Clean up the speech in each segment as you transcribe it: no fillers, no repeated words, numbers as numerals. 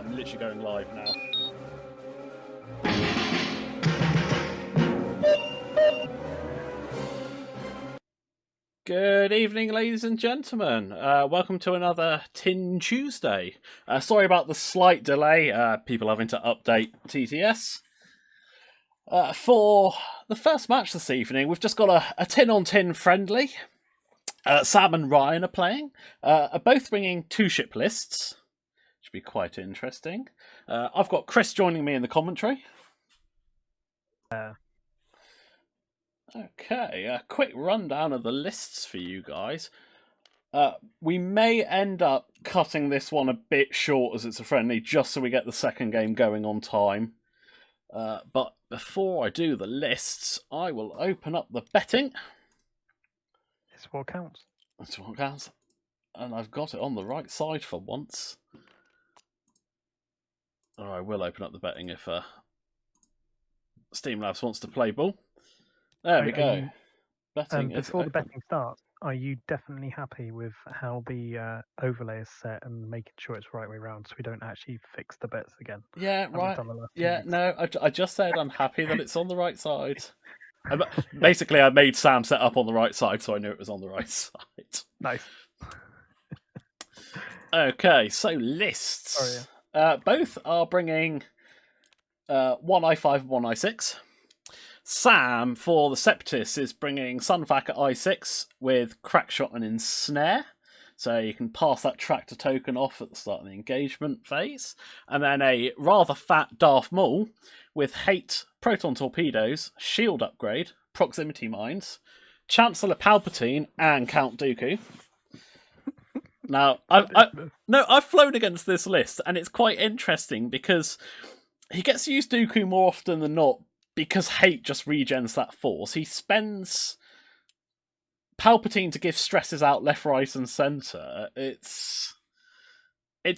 I'm literally going live now. Good evening, ladies and gentlemen. Welcome to another Tin Tuesday. Sorry about the slight delay, people having to update TTS. For the first match this evening, we've just got a tin-on-tin friendly. Sam and Ryan are playing, are both bringing two ship lists. Should be quite interesting. I've got Chris joining me in the commentary. Okay, a quick rundown of the lists for you guys. We may end up cutting this one a bit short as it's a friendly, just so we get the second game going on time. But before I do the lists, I will open up the betting. It's what counts. That's what counts. And I've got it on the right side for once. Or I will open up the betting if Steam Labs wants to play ball. There we go. Betting before the betting starts, are you definitely happy with how the overlay is set and making sure it's the right way around so we don't actually fix the bets again? Yeah, right. Yeah, no, I just said I'm happy that it's on the right side. Basically, I made Sam set up on the right side, so I knew it was on the right side. Nice. Okay, so lists. Both are bringing one I5 and one I6. Sam, for the Septis, is bringing Sunfac at I6 with Crackshot and Ensnare. So you can pass that tractor token off at the start of the engagement phase. And then a rather fat Darth Maul with Hate, Proton Torpedoes, Shield Upgrade, Proximity Mines, Chancellor Palpatine, and Count Dooku. Now, I've flown against this list, and it's quite interesting because he gets to use Dooku more often than not because Hate just regens that force. He spends Palpatine to give stresses out left, right, and centre. It's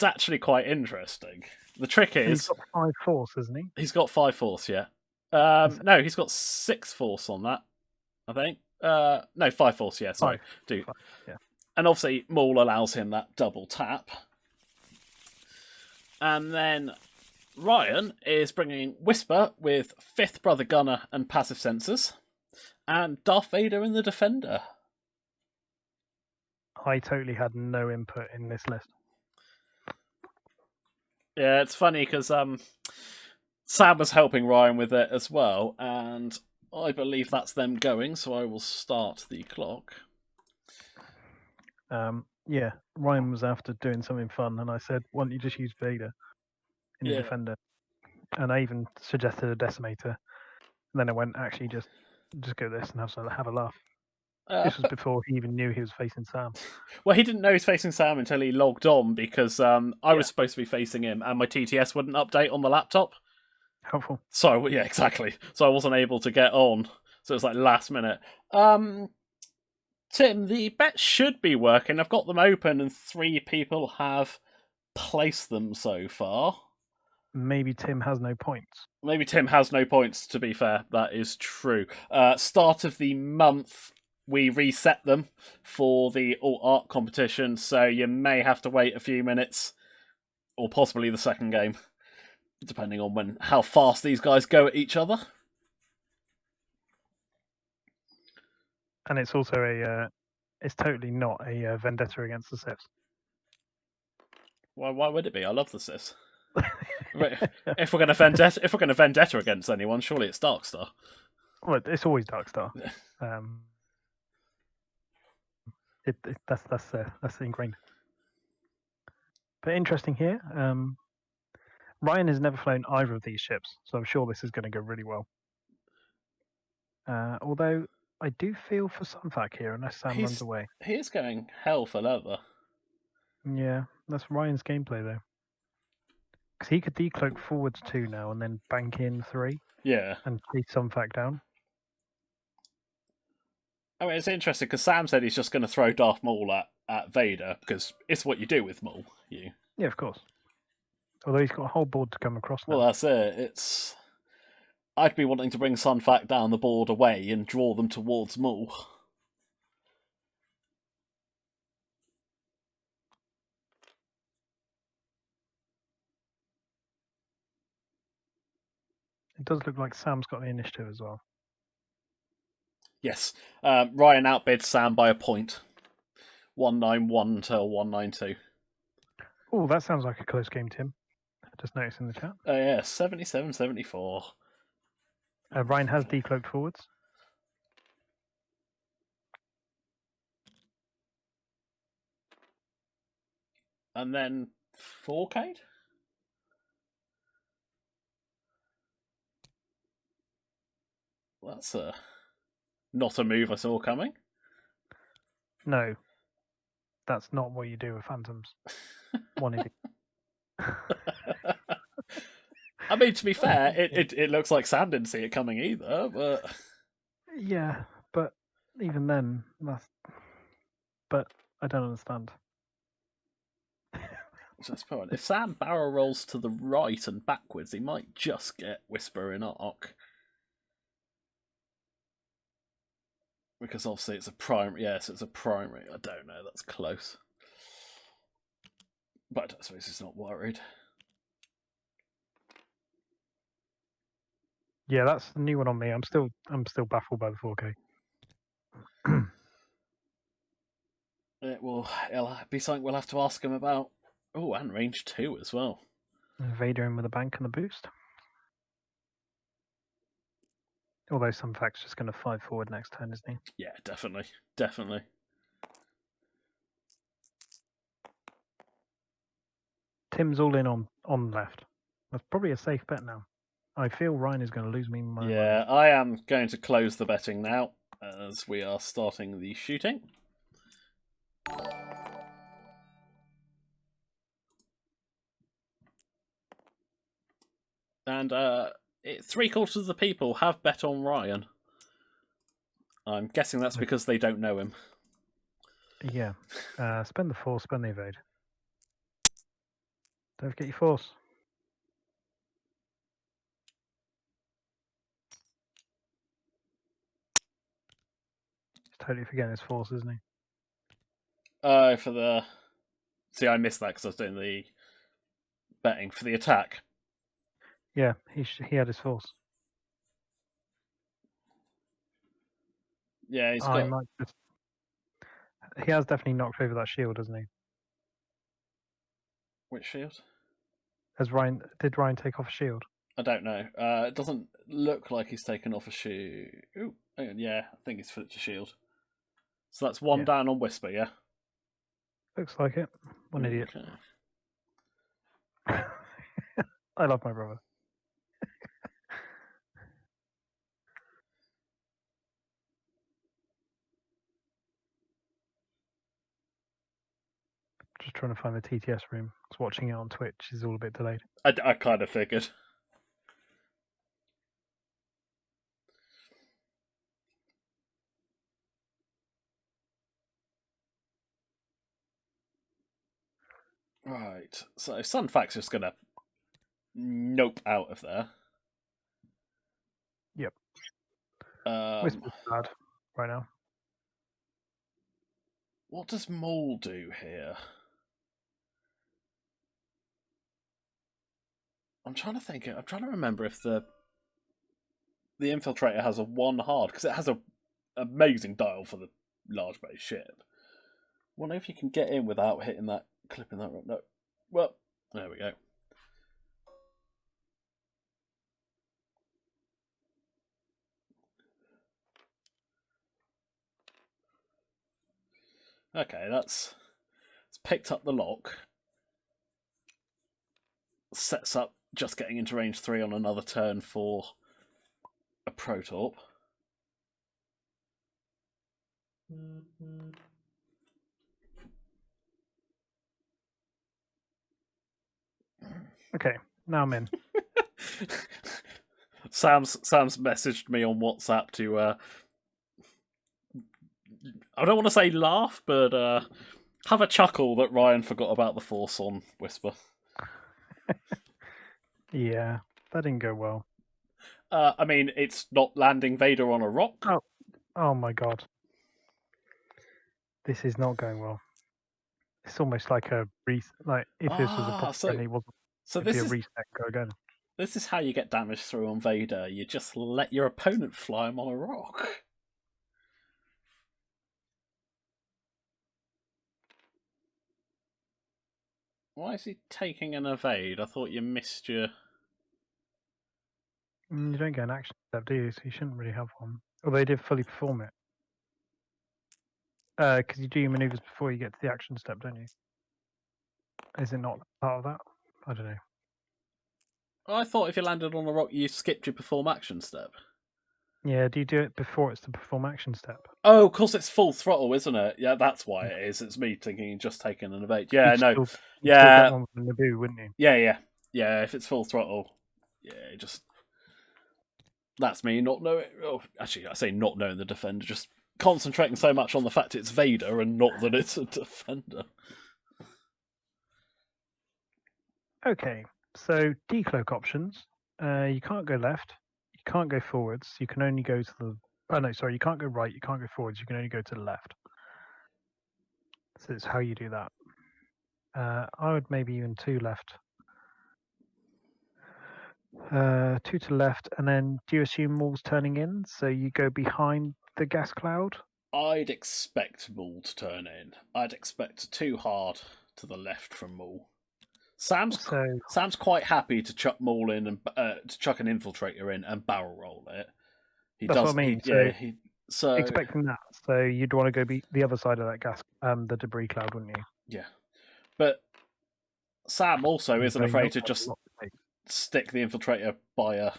actually quite interesting. The trick is... He's got 5 force, isn't he? He's got 5 force, yeah. No, he's got 6 force on that, I think. No, 5 force, yeah, sorry. 5, yeah. And obviously, Maul allows him that double tap. And then Ryan is bringing Whisper with 5th Brother Gunner and passive sensors, and Darth Vader in the Defender. I totally had no input in this list. Yeah, it's funny because Sam was helping Ryan with it as well, and I believe that's them going, so I will start the clock. Yeah, Ryan was after doing something fun, and I said, why don't you just use Vader in the Defender? And I even suggested a Decimator. And then I went, actually, just go this and have a laugh. This was before he even knew he was facing Sam. Well, he didn't know he was facing Sam until he logged on because I was supposed to be facing him and my TTS wouldn't update on the laptop. Helpful. So, yeah, exactly. So I wasn't able to get on. So it was like last minute. Tim, the bets should be working. I've got them open and 3 people have placed them so far. Maybe Tim has no points. Maybe Tim has no points, to be fair. That is true. Start of the month, we reset them for the Alt-Art competition, so you may have to wait a few minutes, or possibly the second game, depending on how fast these guys go at each other. And it's also it's totally not a vendetta against the Siths. Why would it be? I love the Siths. If we're going to vendetta against anyone, surely it's Darkstar. Well, it's always Darkstar. That's ingrained. But interesting here. Ryan has never flown either of these ships, so I'm sure this is going to go really well. Although I do feel for Sunfac here, unless Sam runs away. He is going hell for leather. Yeah, that's Ryan's gameplay though. Because he could decloak forwards 2 now and then bank in 3. Yeah. And chase Sunfac down. I mean, it's interesting because Sam said he's just going to throw Darth Maul at Vader because it's what you do with Maul. Yeah, of course. Although he's got a whole board to come across now. Well, that's it. I'd be wanting to bring Sunfac down the board away and draw them towards Maul. It does look like Sam's got the initiative as well. Yes. Ryan outbids Sam by a point. 191 to 192. Oh, that sounds like a close game, Tim. Just noticed in the chat. Oh, yeah, 77-74. Ryan has decloaked forwards. And then 4K? That's not a move I saw coming. No, that's not what you do with phantoms. One idiot. I mean, to be fair, it looks like Sam didn't see it coming either, but... Yeah, but even then, that's... But I don't understand. If Sam barrel rolls to the right and backwards, he might just get Whisper in arc. Because obviously it's a primary. Yes, it's a primary. I don't know. That's close. But I suppose he's not worried. Yeah, that's the new one on me. I'm still baffled by the 4K. It'll be something we'll have to ask him about. Oh, and range 2 as well. Vader in with a bank and a boost. Although some fact's just going to 5 forward next turn, isn't he? Yeah, definitely. Definitely. Tim's all in on left. That's probably a safe bet now. I feel Ryan is going to lose me my mind. Yeah, I am going to close the betting now as we are starting the shooting. And 3/4 of the people have bet on Ryan. I'm guessing that's because they don't know him. Yeah. Spend the force, spend the evade. Don't forget your force. He's totally forgetting his force, isn't he? For the... See, I missed that because I was doing the betting for the attack. Yeah, he had his force. Yeah, he's got... He has definitely knocked over that shield, hasn't he? Which shield? Did Ryan take off a shield? I don't know. It doesn't look like he's taken off a shield. Ooh, yeah, I think he's flipped a shield. So that's one down on Whisper, yeah? Looks like it. One idiot. I love my brother. Just trying to find the TTS room. I was watching it on Twitch. It's all a bit delayed. I kind of figured. Right, so Sunfac's just going to nope out of there. Yep. Whisper's bad right now. What does Maul do here? I'm trying to think. I'm trying to remember if the Infiltrator has a 1 hard, because it has a amazing dial for the large base ship. Wonder if you can get in without hitting that, clipping that. No. Well, there we go. Okay, it's picked up the lock. Sets up just getting into range 3 on another turn for a Protorp. Okay, now I'm in. Sam's messaged me on WhatsApp to I don't want to say laugh, but have a chuckle that Ryan forgot about the force on Whisper. Yeah, that didn't go well. I mean, it's not landing Vader on a rock. Oh my god. This is not going well. It's almost like a if this was a proper friendly, it wasn't. So this be a is reset. Go again. This is how you get damage through on Vader. You just let your opponent fly him on a rock. Why is he taking an evade? I thought you missed your... You don't get an action step, do you? So you shouldn't really have one. Although you did fully perform it. Because you do your maneuvers before you get to the action step, don't you? Is it not part of that? I don't know. I thought if you landed on a rock, you skipped your perform action step. Yeah, do you do it before it's the perform action step? Oh, of course, it's full throttle, isn't it? Yeah, that's why it is. It's me thinking just taking an evade. Yeah, You'd no. Still Yeah. get one with the Naboo, wouldn't you? Yeah. If it's full throttle, yeah, just... That's me not knowing... Oh, actually, I say not knowing the defender, just concentrating so much on the fact it's Vader and not that it's a defender. Okay, so decloak options. You can't go left. You can't go forwards. You can only go to the... Oh, no, sorry. You can't go right. You can't go forwards. You can only go to the left. So it's how you do that. I would maybe even 2 left. 2 to left. And then do you assume Maul's turning in? So you go behind the gas cloud? I'd expect Maul to turn in. I'd expect too hard to the left from Maul. Sam's quite happy to chuck Maul in and to chuck an infiltrator in and barrel roll it. That's what I mean. So expecting that. So you'd want to go be the other side of that gas, the debris cloud, wouldn't you? Yeah, but Sam also isn't afraid to just stick the infiltrator by a.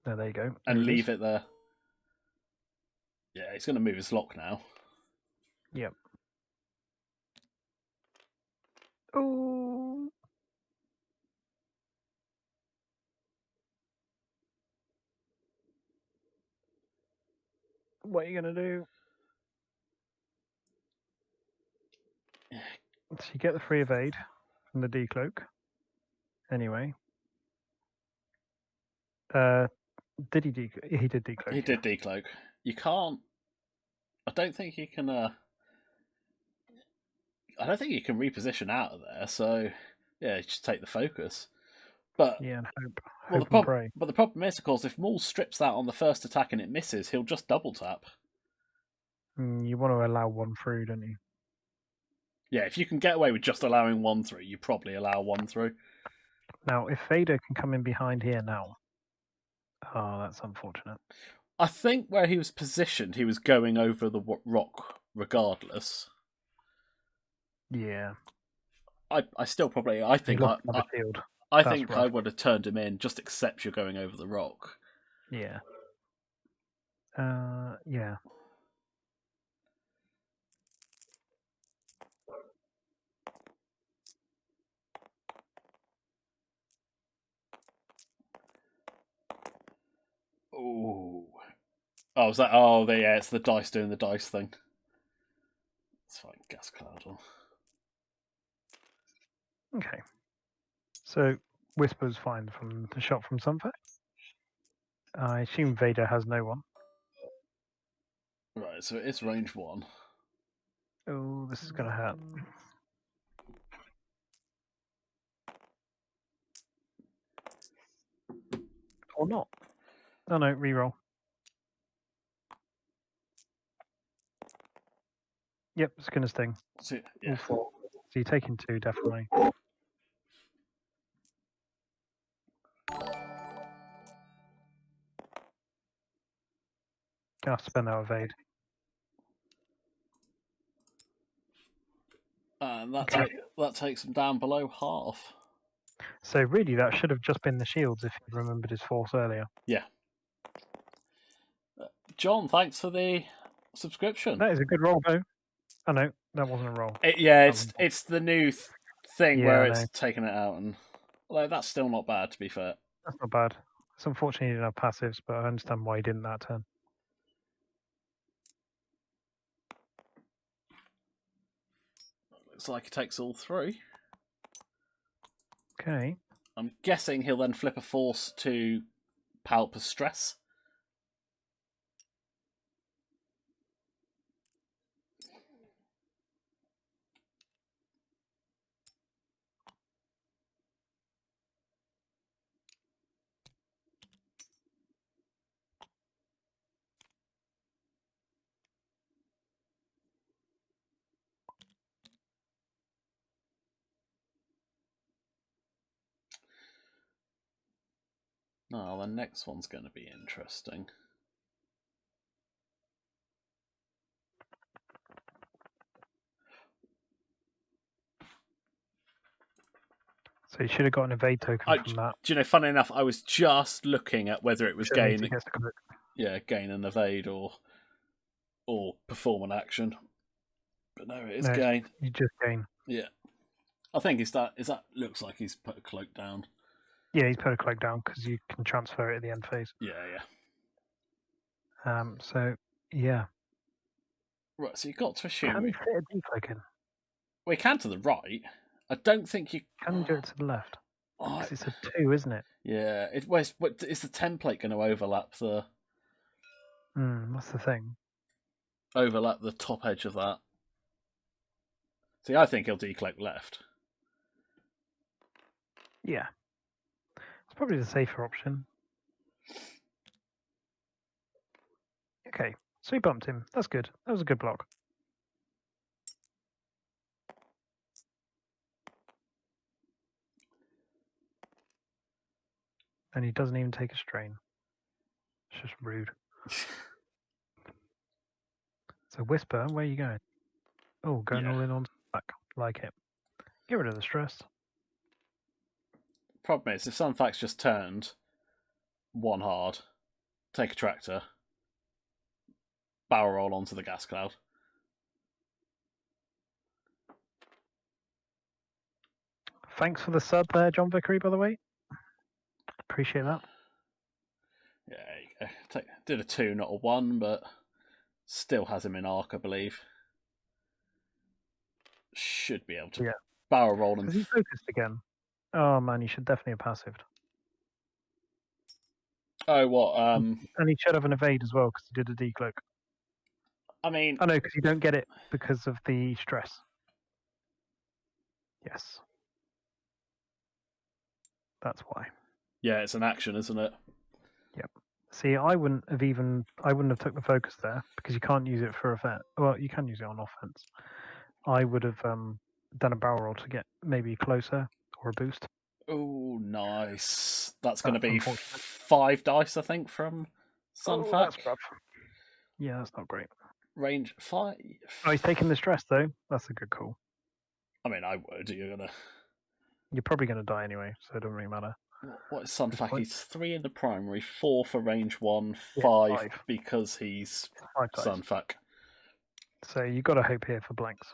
There you go. And leave it there. Yeah, he's going to move his lock now. Yep. Oh. What are you going to do? So you get the free evade from the decloak. Anyway. Did he decloak? He did decloak. He did decloak. You can't... I don't think you can... I don't think you can reposition out of there, so... Yeah, just take the focus. But... Yeah, and hope and pray. But the problem is, of course, if Maul strips that on the first attack and it misses, he'll just double tap. You want to allow one through, don't you? Yeah, if you can get away with just allowing one through, you probably allow one through. Now, if Vader can come in behind here now... Oh, that's unfortunate. I think where he was positioned, he was going over the rock regardless. Yeah. I still probably... I think I would have turned him in, just accept you're going over the rock. Yeah. Yeah. Oh. Oh, was that... Oh, yeah, it's the dice doing the dice thing. It's fine, gas cloud. Okay. So, Whisper's fine from the shot from Sunfair. I assume Vader has no one. Right, so it is range 1. Oh, this is going to hurt. Or not. Oh no, reroll. Yep, it's going to sting. So, yeah. All 4. So you're taking 2, definitely. I'll spend that evade. And that takes him down below half. So really, that should have just been the shields if he remembered his force earlier. Yeah. John, thanks for the subscription. That is a good roll, though. Oh no, that wasn't a roll. It's the new thing where it's taking it out, and although that's still not bad, to be fair. That's not bad. It's unfortunate he didn't have passives, but I understand why he didn't that turn. Looks like he takes all 3. Okay. I'm guessing he'll then flip a force to Palper stress. Oh, the next one's going to be interesting. So you should have got an evade token from that. Do you know, funny enough, I was just looking at whether it was gain and evade or perform an action. But no, it is gain. You just gain. Yeah. I think is that looks like he's put a cloak down. Yeah, he's put a cloak down because you can transfer it at the end phase. Yeah. So yeah. Right, so you've got to assume. Can you fit a decloak in? Well, you can to the right. I don't think you can. You do it to the left. Because it's a 2, isn't it? Yeah. Is the template going to overlap the? That's the thing. Overlap the top edge of that. See, I think he'll decloak left. Yeah. It's probably the safer option. Okay, so he bumped him. That's good. That was a good block. And he doesn't even take a strain. It's just rude. So Whisper, where are you going? Oh, going all in on back. Like it. Get rid of the stress. Problem is, if Sunfax just turned one hard, take a tractor, barrel roll onto the gas cloud. Thanks for the sub there, John Vickery, by the way. Appreciate that. Yeah, did a 2, not a 1, but still has him in arc, I believe. Should be able to barrel roll him. Is he focused again? Oh man, he should definitely have passived. Oh, what? And he should have an evade as well because he did a decloak. I mean, oh no, because you don't get it because of the stress. Yes, that's why. Yeah, it's an action, isn't it? Yep. See, I wouldn't have took the focus there because you can't use it for offense. Well, you can use it on offense. I would have done a barrel roll to get maybe closer or a boost. Oh, nice. That's going to be 5 dice, I think, from Sunfac. Oh, that's rough. Yeah, that's not great. Range 5. Oh, he's taking the stress though. That's a good call. I mean, I would. You're probably gonna die anyway, so it doesn't really matter. What is Sunfac? He's 3 in the primary, 4 for range 1, 5 because he's Sunfac. So you got to hope here for blanks.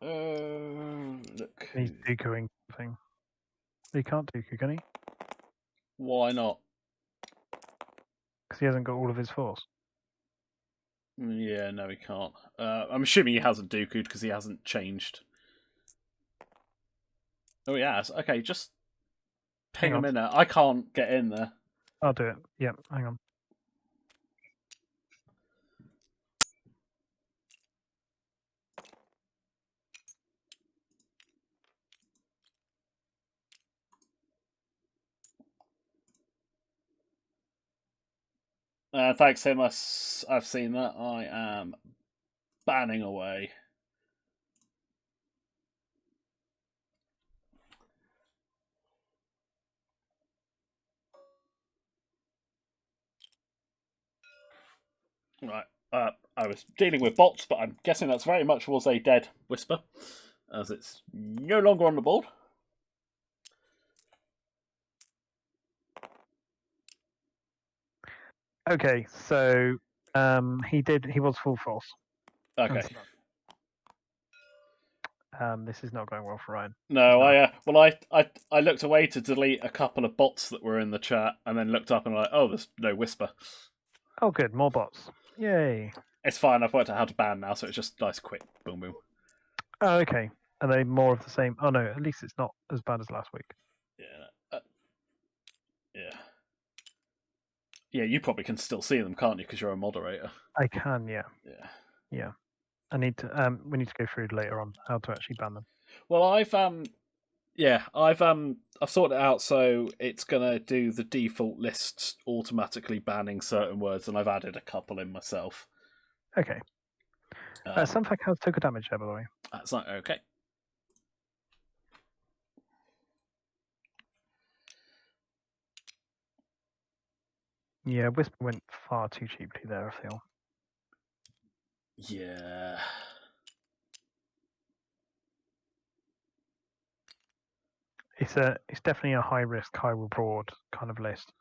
Look. He's Dookuing thing. He can't Dooku, can he? Why not? Because he hasn't got all of his force. Yeah, no, he can't. I'm assuming he hasn't Dooku'd because he hasn't changed. Oh, he has. Okay, just ping him in there. I can't get in there. I'll do it. Yep, hang on. Thanks, Tim. I've seen that. I am banning away. Right. I was dealing with bots, but I'm guessing that's very much was a dead Whisper, as it's no longer on the board. Okay, so he was full force. Okay. This is not going well for Ryan. No, I looked away to delete a couple of bots that were in the chat, and then looked up and like, oh, there's no Whisper. Oh, good, more bots. Yay! It's fine. I've worked out how to ban now, so it's just nice, quick, boom, boom. Oh, okay. Are they more of the same? Oh no, at least it's not as bad as last week. Yeah. Yeah, you probably can still see them, can't you? Because you're a moderator. I can, yeah. Yeah. I need to. We need to go through later on how to actually ban them. Well, I've sorted it out so it's gonna do the default lists automatically banning certain words, and I've added a couple in myself. Okay. Sunfac has took a damage there, by the way. That's not okay. Yeah, Whisper went far too cheaply there, I feel. Yeah. It's definitely a high risk, high reward kind of list.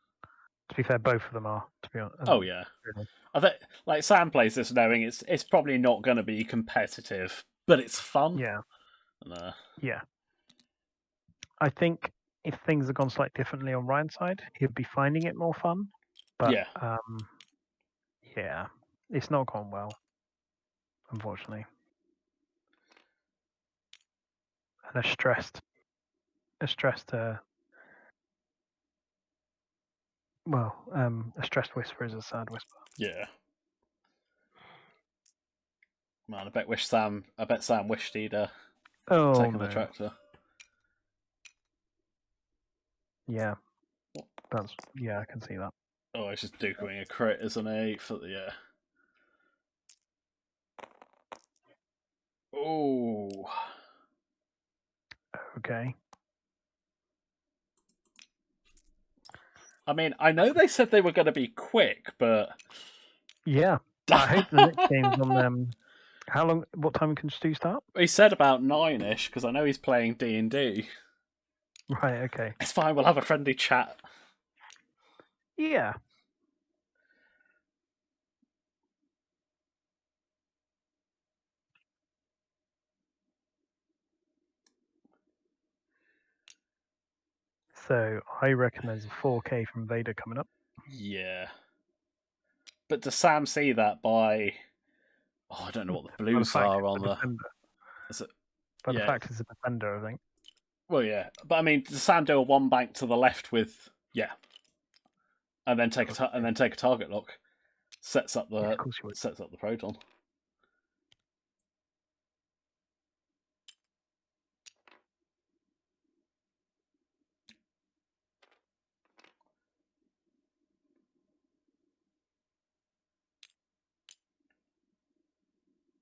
To be fair, both of them are. To be honest. Oh yeah. Really. I think like Sam plays this knowing it's probably not going to be competitive, but it's fun. Yeah. And, Yeah. I think if things had gone slightly differently on Ryan's side, he'd be finding it more fun. But yeah. yeah, it's not gone well, unfortunately. And a stressed a stressed whisper is a sad whisper. Yeah. Man, I bet Sam wished he'd taken the tractor. Yeah. I can see that. Oh, he's just duking a crit, isn't he? For the yeah. Oh. Okay. I mean, I know they said they were going to be quick, but yeah, I hope the next game's on them. How long? What time can Stu start? He said about 9ish because I know he's playing D&D. Right. Okay. It's fine. We'll have a friendly chat. Yeah. So I reckon there's a 4K from Vader coming up. Yeah. But does Sam see that by? Oh, I don't know what the blues are on the. Is it? But the fact it's a defender, I think. Well, yeah, but I mean, does Sam do a one bank to the left with and then take a target lock, sets up the proton.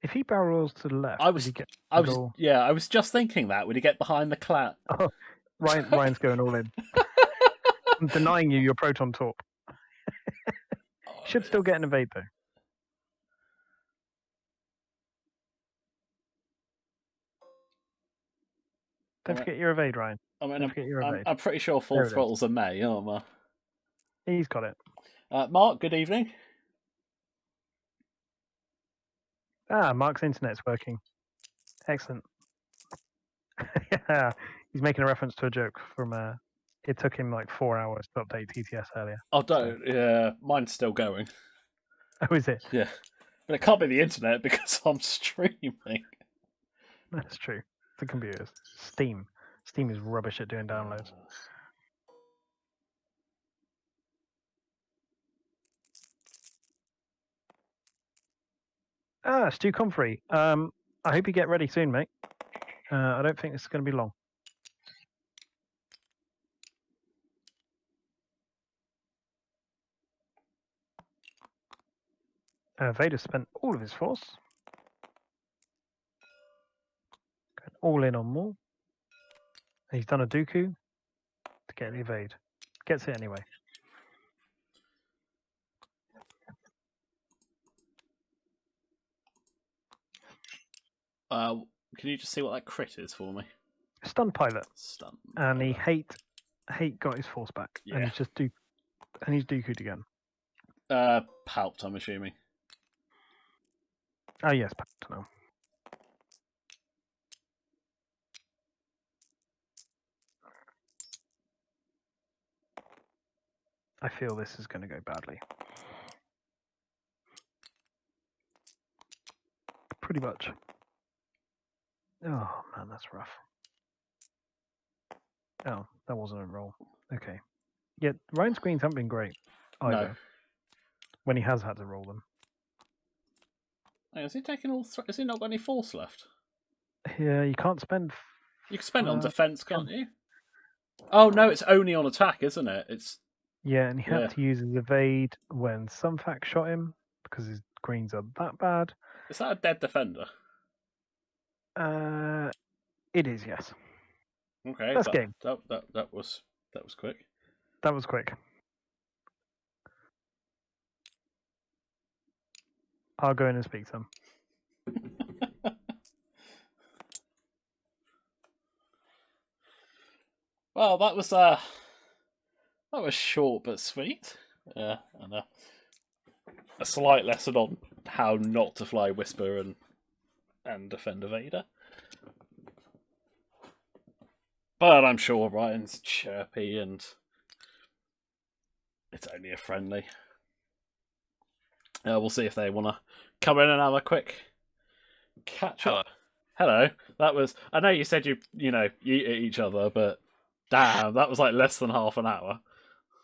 If he barrel rolls to the left, does he get? I was just thinking that. Would he get behind the clat? Oh, Ryan's going all in. I'm denying you your proton torp. Should still get an evade though. Don't forget your evade, Ryan. I mean, I'm pretty sure full throttle's a May, aren't I? He's got it. Mark, good evening. Mark's internet's working. Excellent. Yeah, he's making a reference to a joke from it took him like 4 hours to update TTS earlier. Oh, don't. So. Yeah, mine's still going. Oh, is it? Yeah. But it can't be the internet because I'm streaming. That's true. The computers. Steam. Steam is rubbish at doing downloads. Stu Comfrey. I hope you get ready soon, mate. I don't think this is going to be long. Vader spent all of his force. Going all in on Maul. He's done a Dooku to get the evade. Gets it anyway. Can you just see what that crit is for me? Stun pilot. And he hate got his force back. Yeah. And he's just he's Dooku'd again. Palped, I'm assuming. Oh yes, palped now. I feel this is going to go badly. Pretty much. Oh man, that's rough. Oh, that wasn't a roll. Okay. Yeah, Ryan's screens haven't been great either. No. When he has had to roll them. Hey, is he taking all? Has he not got any force left? Yeah, you can't spend. You can spend it on defense, can't you? Oh no, it's only on attack, isn't it? It's. Yeah, and he had to use his evade when Sunfac shot him because his greens are that bad. Is that a dead defender? It is, yes. Okay, that's game. That was quick. That was quick. I'll go in and speak to them. Well, that was short but sweet. And a slight lesson on how not to fly Whisper and defend Vader. But I'm sure Ryan's chirpy and it's only a friendly. We'll see if they want to come in and have a quick catch up. Hello. That was. I know you said you eat each other, but damn, that was like less than half an hour.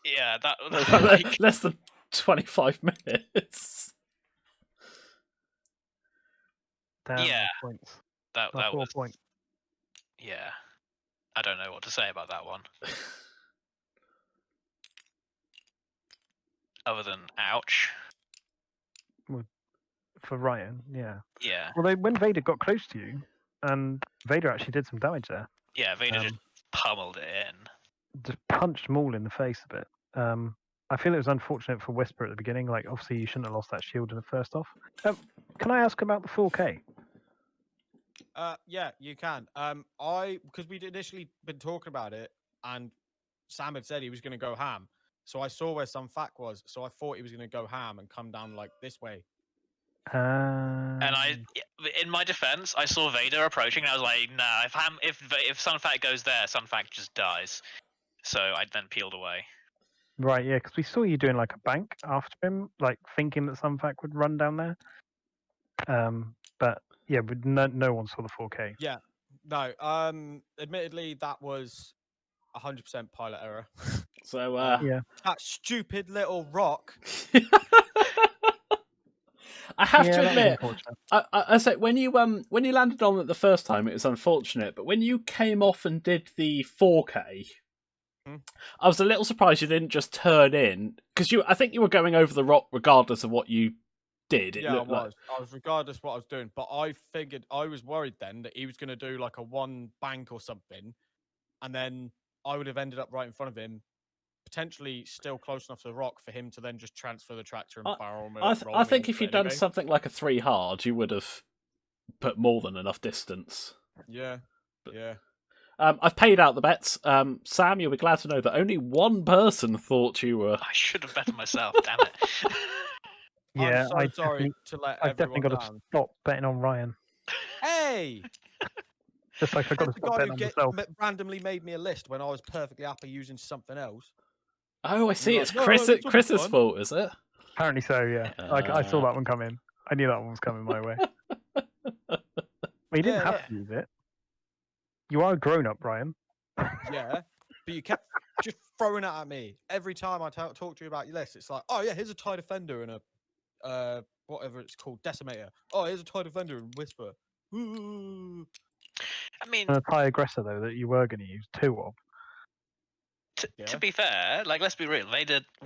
Yeah, that less than 25 minutes. Damn, yeah, points. that 4 was. points. Yeah, I don't know what to say about that one. Other than ouch. For Ryan, yeah. Yeah. Well, when Vader got close to you, and Vader actually did some damage there. Yeah, Vader just pummeled it in. Just punched Maul in the face a bit. I feel it was unfortunate for Whisper at the beginning. Like, obviously, you shouldn't have lost that shield in the first off. Can I ask about the 4K? Yeah, you can. Because we'd initially been talking about it, and Sam had said he was going to go ham. So I saw where some fact was. So I thought he was going to go ham and come down like this way. And in my defense, I saw Vader approaching, and I was like, "Nah, if Sunfac goes there, Sunfac just dies." So I then peeled away. Right, yeah, because we saw you doing like a bank after him, like thinking that Sunfac would run down there. But yeah, but no one saw the 4K. Yeah, no. Admittedly, that was 100% pilot error. So yeah, that stupid little rock. I have to admit, I say when you landed on it the first time, it was unfortunate. But when you came off and did the 4K, I was a little surprised you didn't just turn in because I think you were going over the rock regardless of what you did. Yeah, I was regardless what I was doing, but I figured I was worried then that he was going to do like a one bank or something, and then I would have ended up right in front of him, potentially still close enough to the rock for him to then just transfer the tractor and barrel me. I think if you'd done something like a 3 hard, you would have put more than enough distance. Yeah, yeah. I've paid out the bets. Sam, you'll be glad to know that only one person thought you were. I should have betted myself. Damn it. Yeah, I'm so sorry to let I've definitely got down. to stop betting on Ryan. Hey! Just like I got to stop betting on myself. Randomly made me a list when I was perfectly happy using something else. Oh, I see. It's Chris's fault, is it? Apparently so, yeah. I saw that one come in. I knew that one was coming my way. But you didn't have to use it. You are a grown-up, Ryan. Yeah, but you kept just throwing it at me. Every time I talk to you about your list, it's like, oh yeah, here's a TIE Defender and a whatever it's called, Decimator. Oh, here's a TIE Defender and Whisper. Ooh. I mean, and a TIE Aggressor, though, that you were going to use 2 of. To be fair, like, let's be real,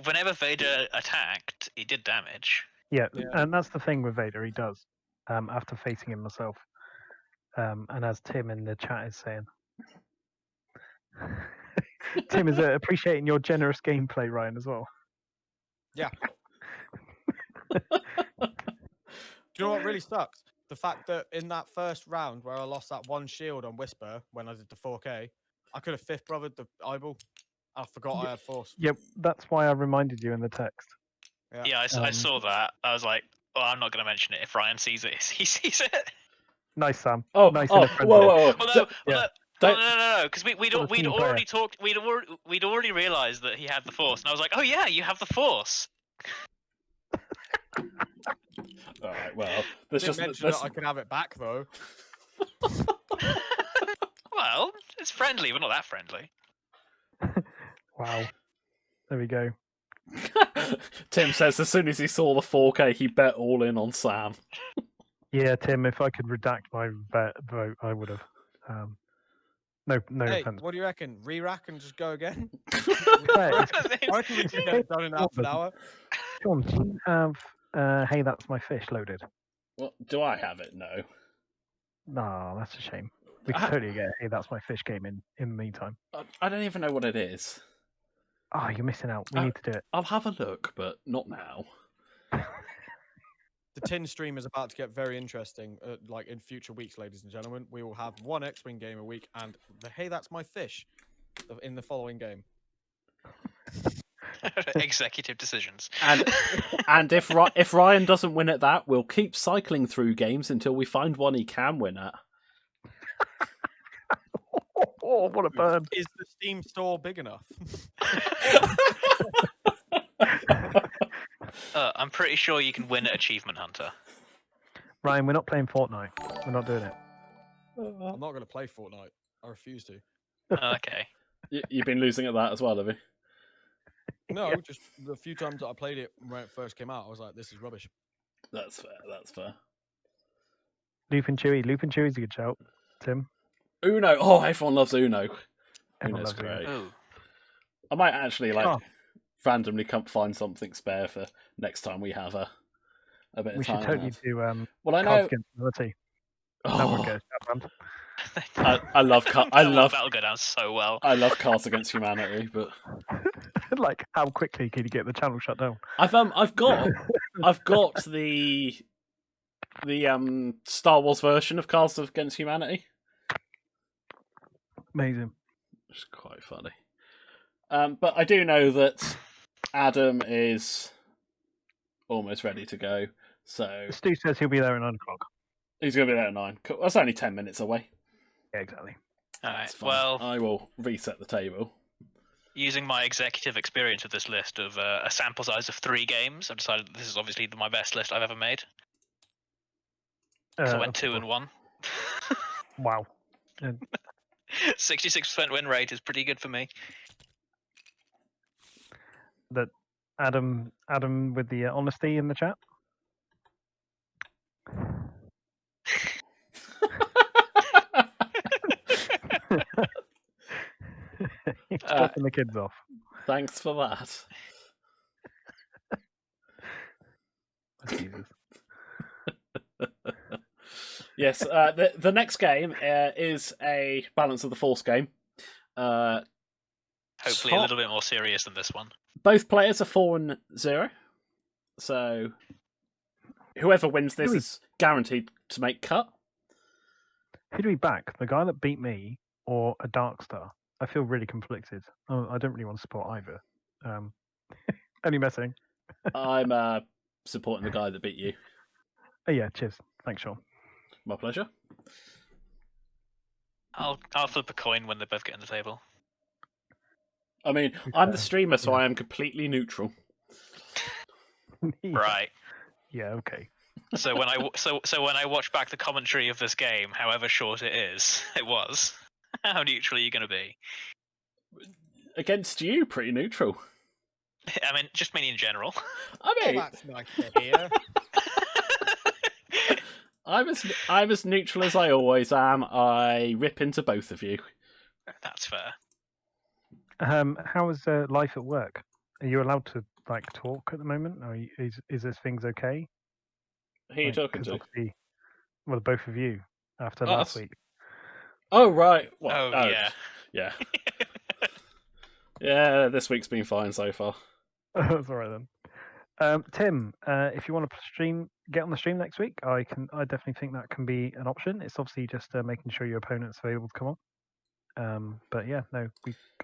whenever Vader attacked, he did damage. Yeah, and that's the thing with Vader, he does. After facing him myself. And as Tim in the chat is saying. Tim is appreciating your generous gameplay, Ryan, as well. Yeah. Do you know what really sucks? The fact that in that first round where I lost that one shield on Whisper when I did the 4K, I could have fifth brothered the eyeball. I forgot I had force. Yep, that's why I reminded you in the text. Yeah, I saw that. I was like, well, I'm not going to mention it. If Ryan sees it, he sees it. Nice, Sam. Oh, nice whoa. No, because we'd already talked. We'd already realised that he had the Force, and I was like, oh yeah, you have the Force. All right. Well, Didn't mention that I could have it back though. Well, it's friendly, but not that friendly. Wow. There we go. Tim says as soon as he saw the 4K, he bet all in on Sam. Yeah, Tim, if I could redact my vote, I would have. No offense. What do you reckon? Re-rack and just go again? I reckon we can get it done in half an hour. John, do you have Hey, That's My Fish loaded? Well, do I have it? No. No, that's a shame. We can totally get a Hey, That's My Fish game in the meantime. I don't even know what it is. Oh, you're missing out. We need to do it. I'll have a look, but not now. The tin stream is about to get very interesting. Like in future weeks, ladies and gentlemen, we will have one X-wing game a week, and the "Hey, that's my fish" in the following game. Executive decisions. And if Ryan doesn't win at that, we'll keep cycling through games until we find one he can win at. Oh, what a burn! Is the Steam store big enough? I'm pretty sure you can win at Achievement Hunter. Ryan, we're not playing Fortnite. We're not doing it. I'm not going to play Fortnite. I refuse to. Okay. You've been losing at that as well, have you? No, just the few times that I played it when it first came out, I was like, "This is rubbish." That's fair. That's fair. Loop and Chewy. Loop and Chewy's a good shout. Tim. Uno. Oh, everyone loves Uno. Everyone Uno's loves Uno. great. Ooh. I might actually Oh. randomly come find something spare for next time we have a bit We of should time. totally do Well, I Cards know. Against Humanity. That would Oh, go band. I love That'll go down so well. I love Cards Against Humanity, but Like, how quickly can you get the channel shut down? I've got the Star Wars version of Cards Against Humanity. Amazing. It's quite funny. But I do know that Adam is almost ready to go, so Stu says he'll be there at 9 o'clock. he's going to be there at 9. Cool. That's only 10 minutes away. Yeah, exactly. Alright, That's fine. well, I will reset the table. using my executive experience with this list of a sample size of 3 games, I've decided that this is obviously my best list I've ever made. So I went 2 and 1. Wow. 66% win rate is pretty good for me. That Adam with the honesty in the chat. He's dropping the kids off. Thanks for that. Jesus. Yes, the next game is a Balance of the Force game. Hopefully a little bit more serious than this one. Both players are 4-0, so whoever wins this is guaranteed to make cut. Who do we back? The guy that beat me or a Dark Star? I feel really conflicted. Oh, I don't really want to support either. Only messing. I'm supporting the guy that beat you. Oh yeah, cheers. Thanks, Sean. My pleasure. I'll flip a coin when they both get on the table. I mean, I'm the streamer, so I am completely neutral. Yeah. Right. Yeah. Okay. So when I watch back the commentary of this game, however short it was, how neutral are you going to be? Against you, pretty neutral. I mean, just meaning in general. I mean, that's nice to hear. I'm as neutral as I always am. I rip into both of you. That's fair. How is life at work? Are you allowed to talk at the moment? Or is this things okay? Who are you talking to? Well, both of you after last week. Oh right. What? Oh yeah. Yeah. Yeah. This week's been fine so far. That's all right then. Tim, if you want to get on the stream next week, I definitely think that can be an option. It's obviously just making sure your opponent's available to come on. But yeah, no,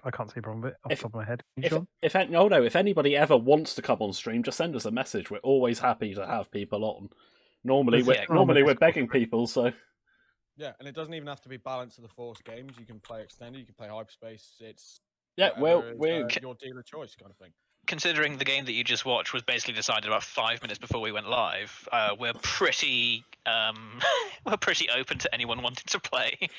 I can't see a problem with it off the top of my head. If anybody ever wants to come on stream, just send us a message. We're always happy to have people on. Normally we're begging people, so. Yeah, and it doesn't even have to be Balance of the Force games. You can play Extended, you can play Hyperspace. It's we're your dealer choice kind of thing. Considering the game that you just watched was basically decided about 5 minutes before we went live, we're pretty open to anyone wanting to play.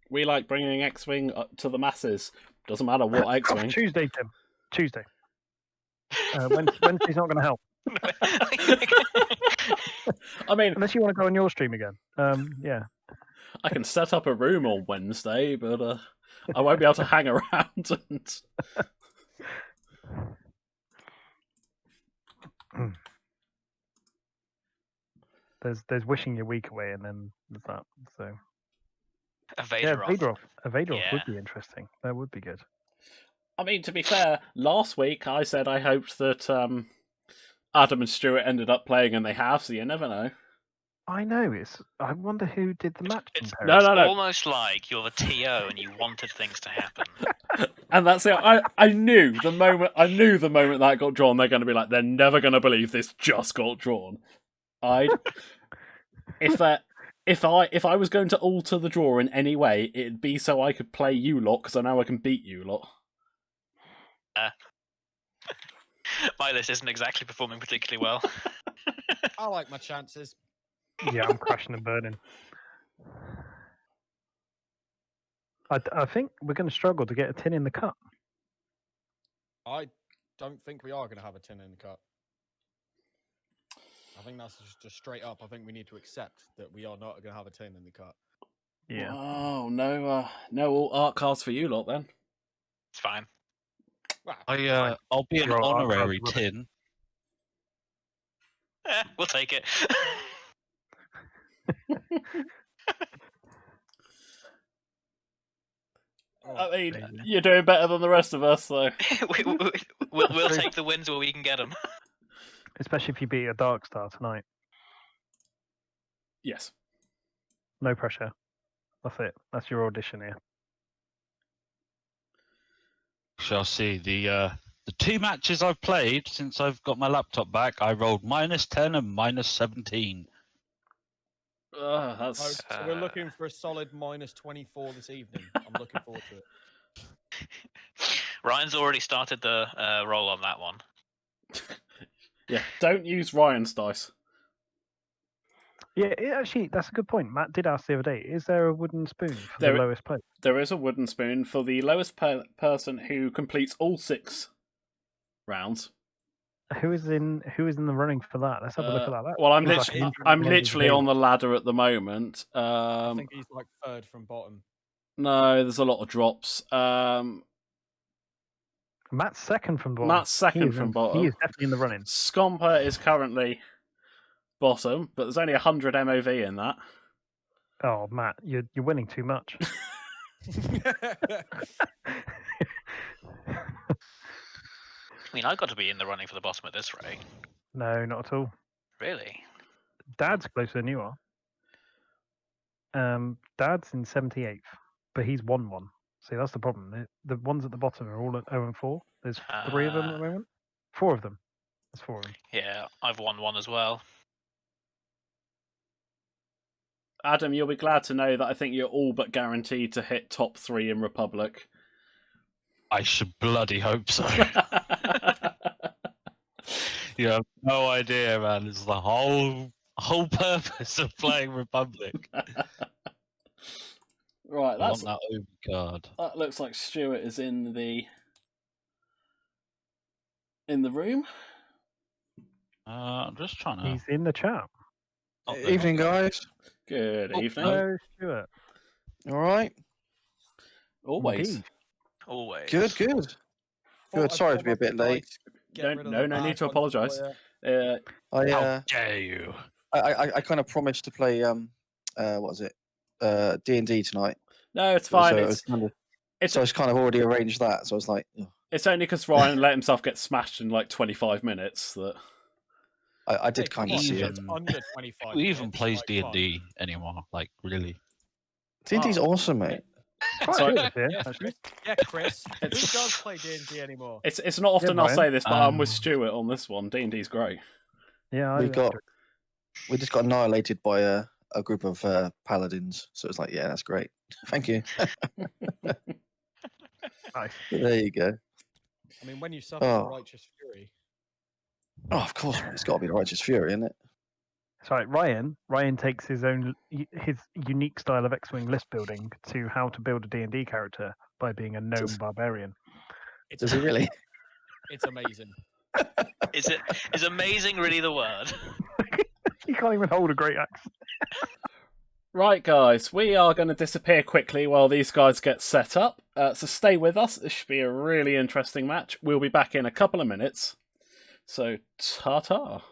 We like bringing X-Wing to the masses. Doesn't matter what X-Wing. Tuesday, Tim. Tuesday. Wednesday's not going to help. I mean, unless you want to go on your stream again. Yeah. I can set up a room on Wednesday, but I won't be able to hang around. There's wishing your week away, and then there's that. So. A Vader off. A Vader off would be interesting. That would be good. I mean, to be fair, last week I said I hoped that Adam and Stuart ended up playing, and they have, so you never know. I know. I wonder who did the match. It's No. almost like you're the TO and you wanted things to happen. And that's it. I knew the moment that got drawn, they're going to be like, they're never going to believe this just got drawn. If I was going to alter the draw in any way, it'd be so I could play you lot, because I know I can beat you lot. My list isn't exactly performing particularly well. I like my chances. Yeah, I'm crashing and burning. I think we're going to struggle to get a tin in the cup. I don't think we are going to have a tin in the cup. I think that's just straight up. I think we need to accept that we are not going to have a tin in the cup. Yeah. Oh, no all art cards for you lot, then. It's fine. Wow. I'll be an Your art honorary card's rubbish. tin. We'll take it. I mean, you're doing better than the rest of us, though. We'll take the wins where we can get them. Especially if you beat a Dark Star tonight. Yes. No pressure. That's it. That's your audition here. Shall see. The 2 matches I've played since I've got my laptop back, I rolled -10 and -17. That's... So we're looking for a solid -24 this evening. I'm looking forward to it. Ryan's already started the roll on that one. Yeah, don't use Ryan's dice. Yeah, actually, that's a good point. Matt did ask the other day, is there a wooden spoon for the lowest place? There is a wooden spoon for the lowest person who completes all 6 rounds. Who is in the running for that? Let's have a look at that. Well, I'm Seems literally like on the ladder at the moment. I think he's like 3rd from bottom. No, there's a lot of drops. Matt's 2nd from bottom. Matt's 2nd from bottom. He is definitely in the running. Scomper is currently bottom, but there's only 100 MOV in that. Oh, Matt, you're winning too much. I mean, I've got to be in the running for the bottom at this rate. No, not at all. Really? Dad's closer than you are. Dad's in 78th, but he's won one. See, that's the problem. The ones at the bottom are all at 0 and 4. There's 3 of them at the moment. 4 of them. There's 4 of them. Yeah, I've won one as well. Adam, you'll be glad to know that I think you're all but guaranteed to hit top 3 in Republic. I should bloody hope so. You have no idea, man. It's the whole purpose of playing Republic. Right, that's that overcard. That looks like Stuart is in the room. I'm just trying to. He's in the chat. Evening, guys. Good evening. Hello, Stuart. All right. Always. Indeed. Always. Good. Good. Sorry to be a bit late. No need to apologise. How dare you? I kind of promised to play what is it? D&D tonight. No, it's fine. So it's kind of already arranged that. So I was like, ugh. It's only because Ryan let himself get smashed in like 25 minutes that I did kind of see it. Under 25. Who even plays D&D anymore? Like, really? D&D's awesome, mate. Sorry. Yeah, Chris. Who does play D&D anymore? It's not often Yeah, I'll say this, but I'm with Um, Stuart on this one. D&D's great. Yeah, We just got annihilated by a group of paladins. So it's like, yeah, that's great. Thank you. Nice. There you go. I mean, when you suffer Oh. the righteous fury. Oh, of course, it's got to be the righteous fury, isn't it? That's right. Ryan takes his unique style of X-wing list building to how to build a D&D character by being a gnome barbarian. Does he really? It's amazing. Is amazing really the word? You can't even hold a great axe. Right, guys, we are going to disappear quickly while these guys get set up. So stay with us. This should be a really interesting match. We'll be back in a couple of minutes. So, ta-ta.